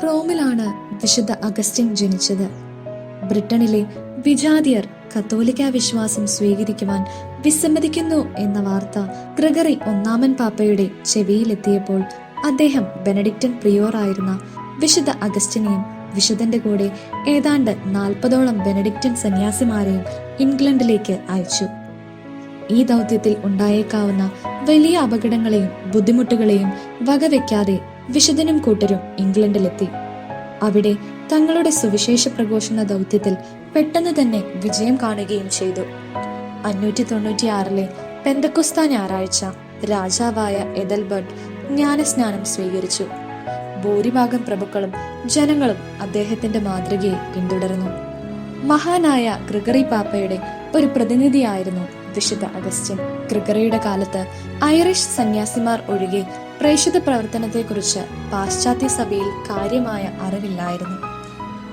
റോമിലാണ് വിശുദ്ധ അഗസ്റ്റിൻ ജനിച്ചത്. ബ്രിട്ടനിലെ വിജാതിയർ കത്തോലിക്ക വിശ്വാസം സ്വീകരിക്കുവാൻ വിസമ്മതിക്കുന്നു എന്ന വാർത്ത ഗ്രിഗറി ഒന്നാമൻ പാപ്പയുടെ ചെവിയിലെത്തിയപ്പോൾ അദ്ദേഹം ബെനഡിക്റ്റൻ പ്രിയോറായിരുന്ന വിശുദ്ധ അഗസ്റ്റിനെയും വിശുദ്ധന്റെ കൂടെ ഏതാണ്ട് 40ഓളം ബെനഡിക്റ്റൻ സന്യാസിമാരെയും ഇംഗ്ലണ്ടിലേക്ക് അയച്ചു. ഈ ദൗത്യത്തിൽ ഉണ്ടായേക്കാവുന്ന വലിയ അപകടങ്ങളെയും ബുദ്ധിമുട്ടുകളെയും വകവെക്കാതെ വിശുദ്ധനും കൂട്ടരും ഇംഗ്ലണ്ടിലെത്തി. അവിടെ തങ്ങളുടെ സുവിശേഷ പ്രഘോഷണ ദൗത്യത്തിൽ പെട്ടെന്ന് തന്നെ വിജയം കാണുകയും ചെയ്തു. 596 പെന്തക്കുസ്ത ഞായറാഴ്ച രാജാവായ എദൽബർട്ട് ജ്ഞാനസ്നാനം സ്വീകരിച്ചു. ഭൂരിഭാഗം പ്രഭുക്കളും ജനങ്ങളും അദ്ദേഹത്തിന്റെ മാതൃകയെ പിന്തുടർന്നു. മഹാനായ ഗ്രിഗറി പാപ്പയുടെ ഒരു പ്രതിനിധിയായിരുന്നു വിശുദ്ധ അഗസ്റ്റിൻ. ഗ്രിഗറിയുടെ കാലത്ത് ഐറിഷ് സന്യാസിമാർ ഒഴികെ പ്രേക്ഷിത പ്രവർത്തനത്തെക്കുറിച്ച് പാശ്ചാത്യ സഭയിൽ കാര്യമായ അറിവില്ലായിരുന്നു.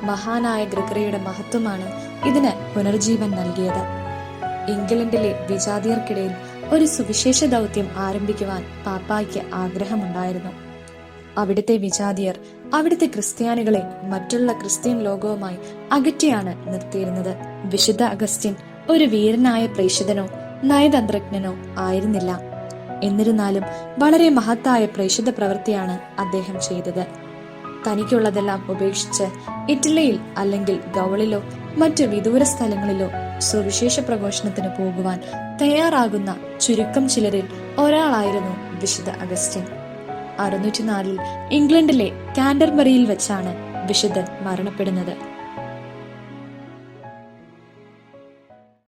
മഹാനായ ഗ്രിഗറിയുടെ മഹത്വമാണ് ഇതിന് പുനർജീവൻ നൽകിയത്. ഇംഗ്ലണ്ടിലെ വിജാതിയർക്കിടയിൽ ഒരു സുവിശേഷ ദൗത്യം ആരംഭിക്കുവാൻ പാപ്പായ്ക്ക് ആഗ്രഹമുണ്ടായിരുന്നു. അവിടുത്തെ വിജാതിയർ അവിടുത്തെ ക്രിസ്ത്യാനികളെ മറ്റുള്ള ക്രിസ്ത്യൻ ലോകവുമായി അകറ്റിയാണ് നിർത്തിയിരുന്നത്. വിശുദ്ധ അഗസ്റ്റിൻ ഒരു വീരനായ പ്രേക്ഷിതനോ നയതന്ത്രജ്ഞനോ ആയിരുന്നില്ല. എന്നിരുന്നാലും വളരെ മഹത്തായ പ്രേക്ഷിത പ്രവൃത്തിയാണ് അദ്ദേഹം ചെയ്തത്. തനിക്കുള്ളതെല്ലാം ഉപേക്ഷിച്ച് ഇറ്റലിയിൽ അല്ലെങ്കിൽ ഗൗളിലോ മറ്റു വിദൂര സ്ഥലങ്ങളിലോ സുവിശേഷ പ്രഘോഷണത്തിന് പോകുവാൻ തയ്യാറാകുന്ന ചുരുക്കം ചിലരിൽ ഒരാളായിരുന്നു വിശുദ്ധ അഗസ്റ്റിൻ. 604 ഇംഗ്ലണ്ടിലെ കാൻഡർബറിയിൽ വെച്ചാണ് വിശുദ്ധൻ മരണപ്പെടുന്നത്.